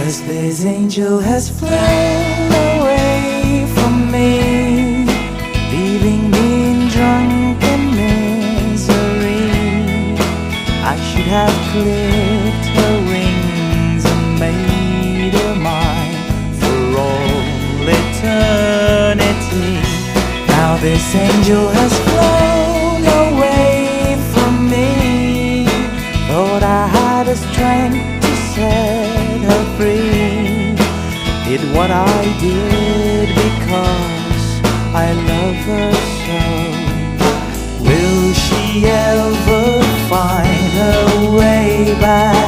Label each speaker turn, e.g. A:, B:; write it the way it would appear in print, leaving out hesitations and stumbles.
A: 'Cause this angel has flown away from me, leaving me in drunken misery. I should have clipped her wings and made her mine for all eternity. Now this angel has flown away from me. Thought I had the strength to set her free. Did what I did because I love her so. Will she ever find her way back?